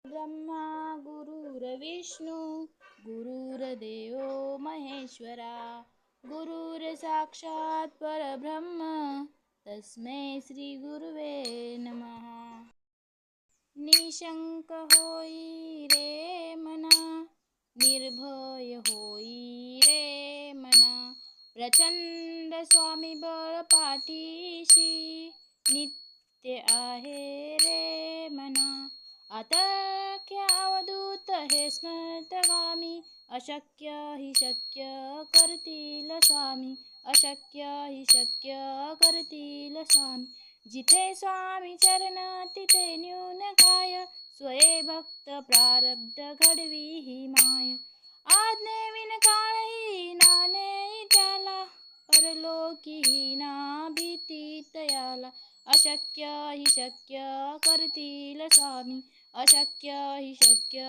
ब्रह्मा गुरुर्विष्णू गुरुर्देवो महेश्वरा गुरुर्साक्षात् परब्रह्म तस्मै श्री गुरुवे नमः। निशंक होई रे मना, निर्भय होई रे मना, प्रचंड स्वामी बळ पाठीशी नित्य आहे रे मना। अतर्क्य अवधूत हे स्मृतगामी, अशक्य हि शक्य करतील स्वामी, अशक्य हि शक्य करतील स्वामी। जिथे स्वामी चरण तिथे न्यून काय, स्वये भक्त प्रारब्ध घडवी ही माय। आज्ञेविन काळही नाणे त्याला, परलोकी ही ना भीती तयाला। अशक्य हि शक्य करतील स्वामी, अशक्य हि शक्य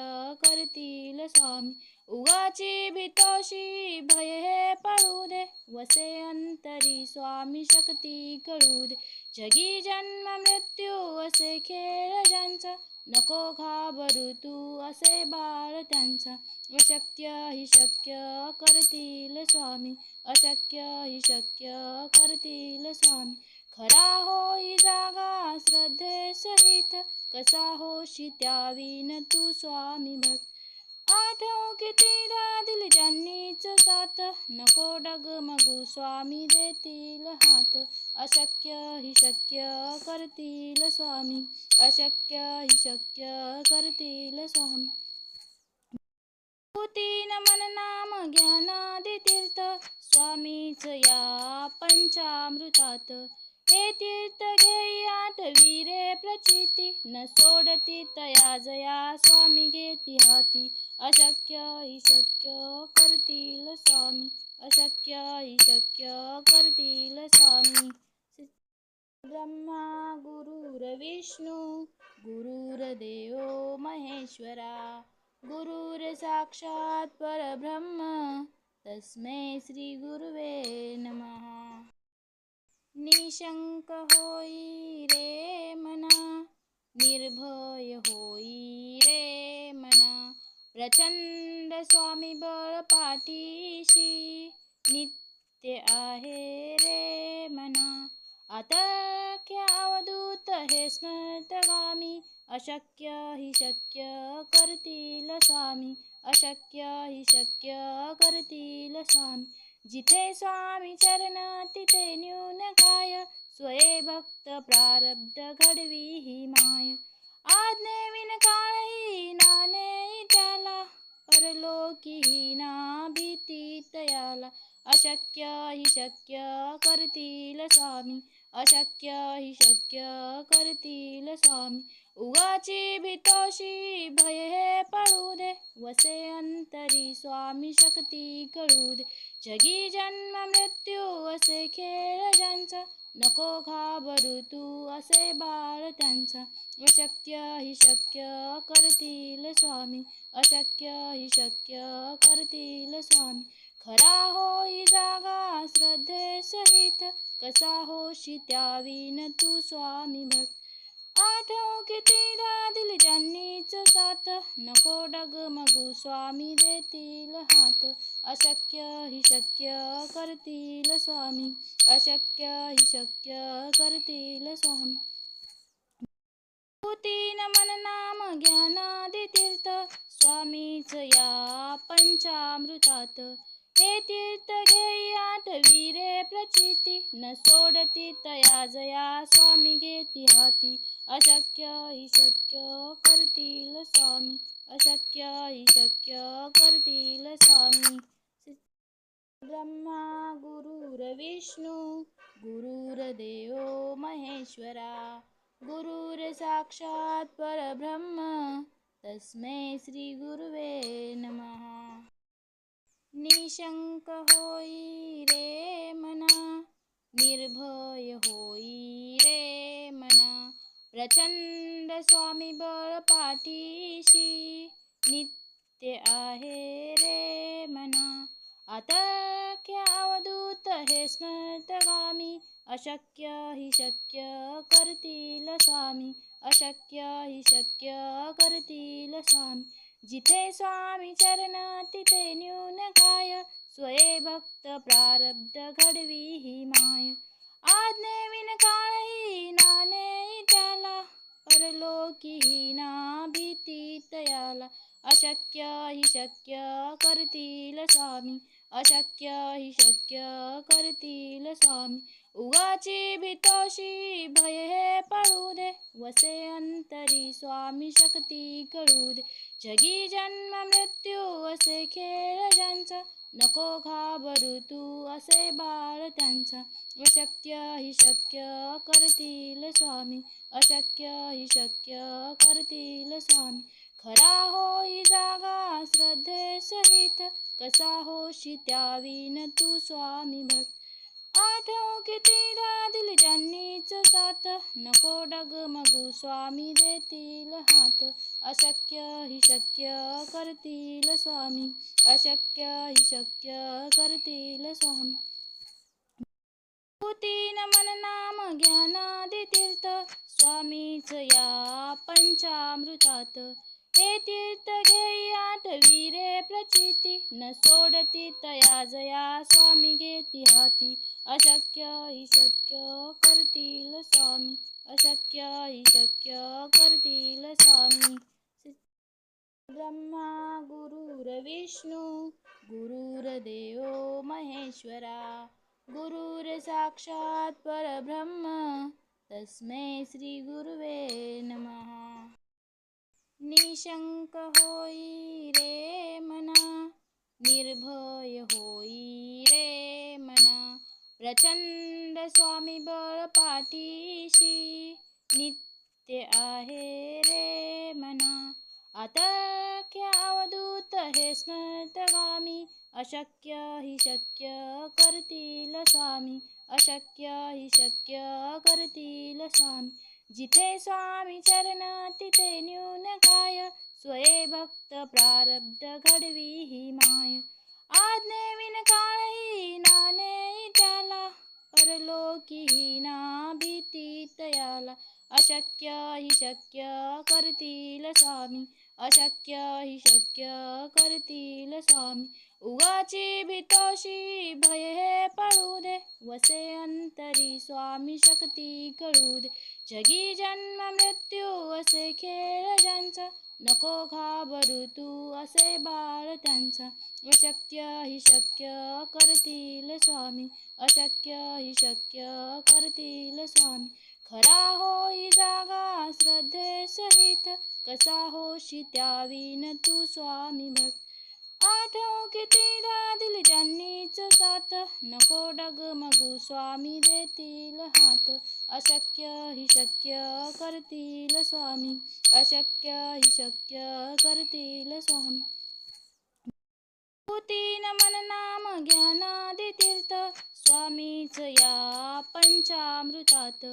करतील स्वामी। उगाची भीतोशी भय हे पळू दे, वसे अंतरी स्वामी शक्ती कळू दे। जगी जन्म मृत्यू असे खेळ ज्यांचा, नको घाबरू तू असे बाळ त्यांचा। अशक्य हि शक्य करतील स्वामी, अशक्य हि शक्य करतील स्वामी। खरा होई जागा श्रद्धे सहित, कसा होशी त्याविन तू स्वामी भक्त। आठव कितीदा दिली त्यांनीच साथ, नको डगमगू स्वामी देतील हात। अशक्य हि शक्य करतील स्वामी, अशक्य हि शक्य करतील स्वामी। तीन मन नाम ज्ञानादि तीर्थ, स्वामीच या पंचामृतात। हे तीर्थ घेई आठवी रे प्रचिती, न सोडती तया जया स्वामी घेती हाती। अशक्य हि शक्य करतील स्वामी, अशक्य हि शक्य करतील स्वामी। ब्रह्मा गुरुर्विष्णू गुरुर्देवो महेश्वरा गुरुर्साक्षात् परब्रह्म तस्मै श्री गुरुवे नमः। निशंक होई रे मना, निर्भय होई रे मना, प्रचंड स्वामी बळ पाठीशी नित्य आहे रे मना। अतर्क्य अवधूत हे स्मृतगामी, अशक्य हि शक्य करतील स्वामी, अशक्य हि शक्य करतील स्वामी। जिथे स्वामी चरण तिथे न्यून काय, स्वये भक्त प्रारब्ध घडवी ही माय। आज्ञेविन काळही नाणे त्याला, परलोकी ही ना भीती तयाला। अशक्य हि शक्य करतील स्वामी, अशक्य हि शक्य करतील स्वामी। उगाची भीतोशी भय हे पळू दे, वसे अंतरी स्वामी शक्ती कळू दे। जगी जन्म मृत्यू असे खेळ ज्यांचा, नको घाबरू तू असे बाळ त्यांचा। अशक्य हि शक्य करतील स्वामी, अशक्य हि शक्य करतील स्वामी। खरा होई जागा श्रद्धे सहित, कसा होशी त्याविन तू स्वामी भक्त। आठव कितीदा दिली त्यांनीच साथ, नको डगमगू स्वामी देतील हात। अशक्य हि शक्य करतील स्वामी, अशक्य हि शक्य करतील स्वामी। तीन मन नाम ज्ञानादि तीर्थ, स्वामीच या पंचामृतात। हे तीर्थ घेई आठवी रे प्रचिती, न सोडती तया जया स्वामी घेती हाती। अशक्य हि शक्य करतील स्वामी, अशक्य हि शक्य करतील स्वामी। ब्रह्मा गुरुर्विष्णू गुरुर्देवो महेश्वरा गुरुर्साक्षात् परब्रह्म तस्मै श्री गुरुवे नमः। निशंक होई रे मना, निर्भय होई रे मना, प्रचंड स्वामी बळ पाठीशी नित्य आहे रे मना। अतर्क्य अवधूत हे स्मृतगामी, अशक्य हि शक्य करतील स्वामी, अशक्य हि शक्य करतील स्वामी. जिथे स्वामी चरण तिथे न्यून काय, स्वये भक्त प्रारब्ध घडवी ही माय. आज्ञेविन काळही नाने त्याला, परलोकी ही ना भीती तयाला. अशक्य हि शक्य करतील स्वामी, अशक्य हि शक्य करतील स्वामी. उगाची भीतोशी भय हे पळू दे, वसे अंतरी स्वामी शक्ती कळू दे. जगी जन्म मृत्यू असे खेळ ज्यांचा, नको घाबरू तू असे बाळ त्यांचा. अशक्य हि शक्य करतील स्वामी, अशक्य हि शक्य करतील स्वामी. खरा होई जागा श्रद्धे सहित, कसा होशी त्याविन तू स्वामी भक्त. आठव कितीदा दिली त्यांनीच साथ, नको डगमगू स्वामी देतील हात. अशक्य हि शक्य करतील स्वामी, अशक्य हि शक्य करतील स्वामी. तीन मन नाम ज्ञानादि तीर्थ, स्वामीच या पंचामृतात. हे तीर्थ घेई आठवी रे प्रचिती, न सोडती तया जया स्वामी घेती हाती. अशक्य हि शक्य करतील स्वामी, अशक्य हि शक्य करतील स्वामी. ब्रह्मा गुरुर्विष्णू गुरुर्देवो महेश्वरा, गुरुर् साक्षात् परब्रह्म तस्मै श्री गुरुवे नमः. निशंक होई रे मना, निर्भय होई रे मना. प्रचंड स्वामी बळ पाठीशी, नित्य आहे रे मना. अतर्क्य अवधूत हे स्मृतगामी, अशक्य हि शक्य करतील स्वामी, अशक्य हि शक्य करतील स्वामी. जिथे स्वामी चरण तिथे न्यून काय, स्वये भक्त प्रारब्ध घडवी ही माय. आज्ञेविन काळही नाने त्याला, परलोकी ही ना भीती तयाला. अशक्य हि शक्य करतील स्वामी, अशक्य हि शक्य करतील स्वामी. उगाची भीतोशी भय हे पळू दे, वसे अंतरी स्वामी शक्ती कळू दे. जगी जन्म मृत्यू असे खेळ ज्यांचा, नको घाबरू तू असे बाळ त्यांचा. अशक्य हि शक्य करतील स्वामी, अशक्य हि शक्य करतील स्वामी. खरा होई जागा श्रद्धे सहित, कसा होशी त्याविन तू स्वामी भक्त. आठव कितीदा दिली त्यांनीच साथ, नको डगमगू स्वामी देतील हात. अशक्य हि शक्य करतील स्वामी, अशक्य हि शक्य करतील स्वामी. तीन मन नाम ज्ञानादि तीर्थ, स्वामीच या पंचामृतात.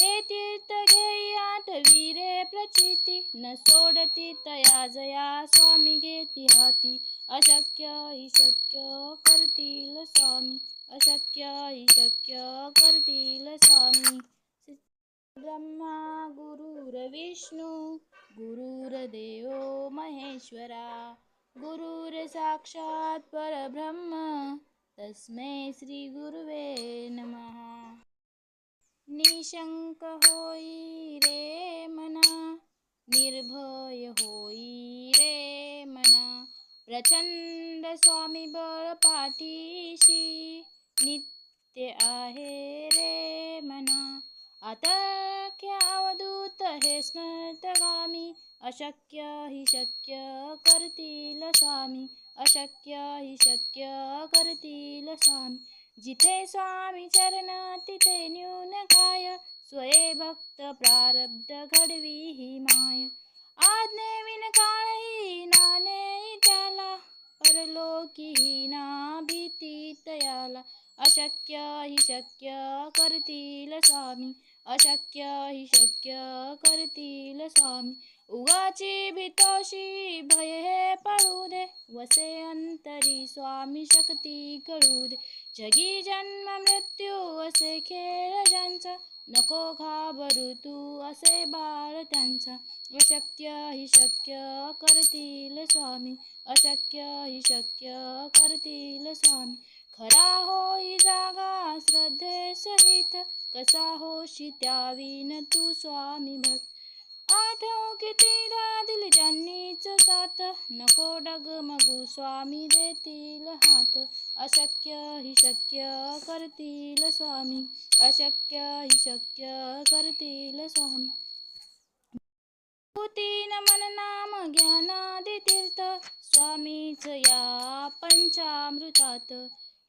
हे तीर्थ घेई आठवी रे प्रचिती, न सोडती तया जया स्वामी घेती हाती. अशक्य हि शक्य करतील स्वामी, अशक्य हि शक्य करतील स्वामी. ब्रह्मा गुरुर्विष्णू गुरुर्देवो महेश्वरा, गुरुर् साक्षात् परब्रह्म तस्मै श्री गुरुवे नमः. निशंक होई रे मना, निर्भय होई रे मना. प्रचंड स्वामी बळ पाठीशी, नित्य आहे रे मना. अतर्क्य अवधूत हे स्मृतगामी, अशक्य हि शक्य करतील स्वामी, अशक्य हि शक्य करतील स्वामी. जिथे स्वामी चरण तिथे न्यून काय, स्वये भक्त प्रारब्ध घडवी ही माय. आज्ञेविन काळही नाने त्याला, परलोकी ही ना भीती तयाला. अशक्य हि शक्य करतील स्वामी, अशक्य हि शक्य करतील स्वामी. उगाची भीतोशी भय हे पळू दे, वसे अंतरी स्वामी शक्ती कळू दे. जगी जन्म मृत्यू असे खेळ ज्यांचा, नको घाबरू तू असे बाळ त्यांचा. अशक्य ही शक्य करतील स्वामी, अशक्य ही शक्य करतील स्वामी. खरा होई जागा श्रद्धे सहित, कसा होशी त्यावीन तू स्वामी भक्त. आठव कितीदा दिली त्यांनीच साथ, नको डगमगू स्वामी देतील हात. अशक्य ही शक्य करतील स्वामी, अशक्य ही शक्य करतील स्वामी. तीन मन नाम ज्ञानादी तीर्थ, स्वामीच या पंचामृतात.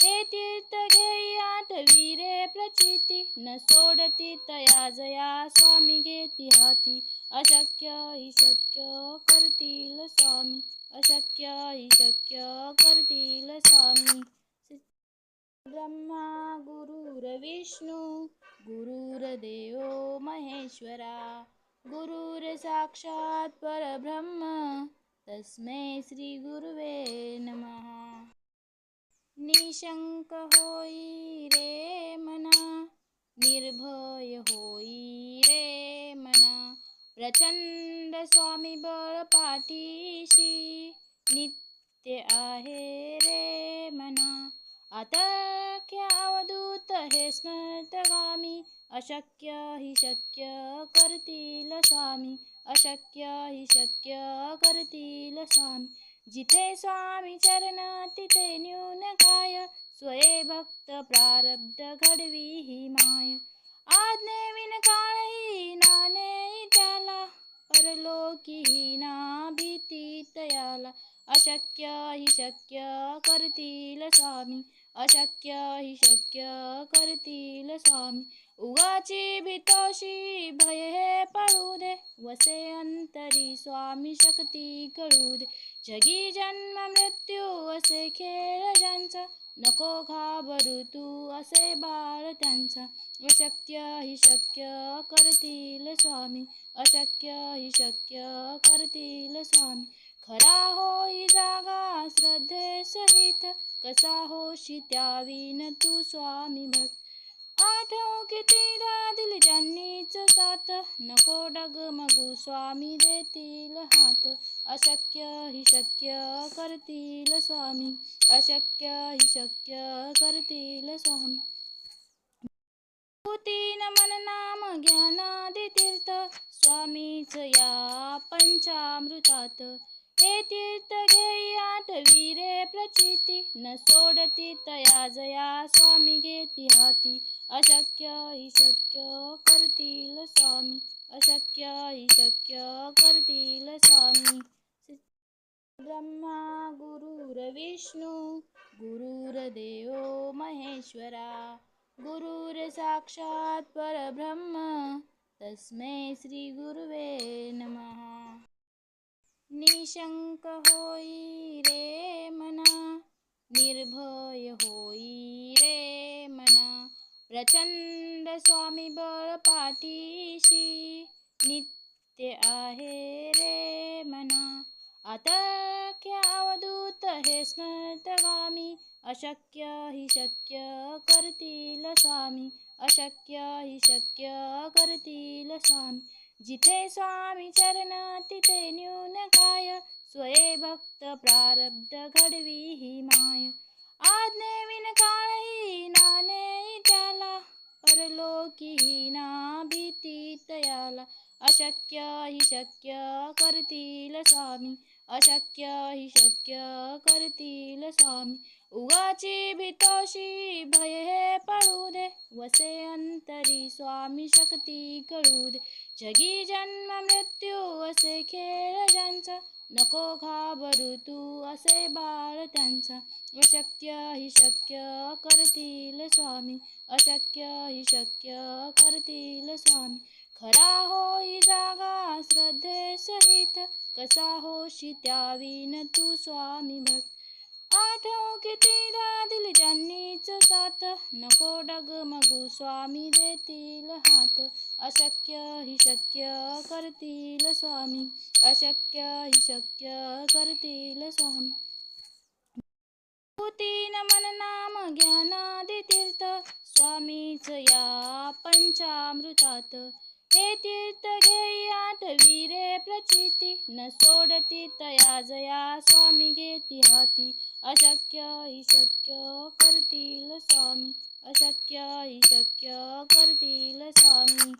हे तीर्थ घेई आठवी रे प्रचिती, न सोडती तया जया स्वामी घेती हाती. अशक्य ही शक्य करतील स्वामी, अशक्य ही शक्य करतील स्वामी. ब्रह्मा गुरुर्विष्णू गुरुर्देवो महेश्वरा, गुरुर्साक्षात् परब्रह्म तस्मै श्री गुरुवे नमः. निशंक होई रे मना, निर्भय होई रे मना. प्रचंड स्वामी बळ पाठीशी, नित्य आहे रे मना. अतर्क्य अवधूत हे स्मृतगामी, अशक्य ही शक्य करतील स्वामी, अशक्य ही शक्य करतील स्वामी. जिथे स्वामी चरण तिथे न्यून काय, स्वये भक्त प्रारब्ध घडवी ही माय. आज्ञेविन काळही नाने त्याला, परलोकी ही ना भीती तयाला. अशक्य ही शक्य करतील स्वामी, अशक्य ही शक्य करतील स्वामी. उगाची भीतोशी भय हे पळू दे, वसे अंतरी स्वामी शक्ती कळू दे. जगी जन्म मृत्यू असे खेळ ज्यांचा, नको घाबरू तू असे बाळ त्यांचा. अशक्य ही शक्य करतील स्वामी, अशक्य ही शक्य करतील स्वामी. खरा होई जागा श्रद्धे सहित, कसा होशी त्यावीन तू स्वामी भक्त. आठव कितीदा दिली त्यांनीच साथ, नको डगमगू स्वामी देतील हात. अशक्य ही शक्य करतील स्वामी, अशक्य ही शक्य करतील स्वामी. तीन मन नाम ज्ञानादी तीर्थ, स्वामीच या पंचामृतात. हे तीर्थ घेई आठवी रे प्रचिती, न सोडती तया जया स्वामी घेती हाती. अशक्य ही शक्य करतील स्वामी, अशक्य ही शक्य करतील स्वामी. ब्रह्मा गुरुर्विष्णू गुरुर्देवो महेश्वरा, गुरुर्साक्षात् परब्रह्म तस्मै श्री गुरुवे नमः. निशंक होई रे मना, निर्भय होई रे मना. प्रचंड स्वामी बळ पाठीशी, नित्य आहे रे मना. अतर्क्य अवधूत हे स्मृतगामी, अशक्य ही शक्य करतील स्वामी, अशक्य ही शक्य करतील स्वामी. जिथे स्वामी चरण तिथे न्यून काय, स्वये भक्त प्रारब्ध घडवी ही माय. आज्ञेविन काळही नाने त्याला, परलोकी ही ना भीती तयाला. अशक्य ही शक्य करतील स्वामी, अशक्य ही शक्य करतील स्वामी. उगाची भीतोशी भय हे पळू दे, वसे अंतरी स्वामी शक्ती कळू दे. जगी जन्म मृत्यू असे खेळ ज्यांचा, नको घाबरू तू असे बाळ त्यांचा. अशक्य ही शक्य करतील स्वामी, अशक्य ही शक्य करतील स्वामी. खरा होई जागा श्रद्धे सहित, कसा होशी त्यावीन तू स्वामी भक्त. आठव कितीदा दिली त्यांनीच साथ, नको डगमगू स्वामी देतील हात. अशक्य ही शक्य करतील स्वामी, अशक्य ही शक्य करतील स्वामी. तीन मन नाम ज्ञानादि तीर्थ स्वामीच या पंचामृतात हे तीर्थ घेई आठविरे प्रचिती न सोडती तया जया स्वामी घेती हाती अशक्य हि शक्य करतील स्वामी अशक्य हि शक्य करतील स्वामी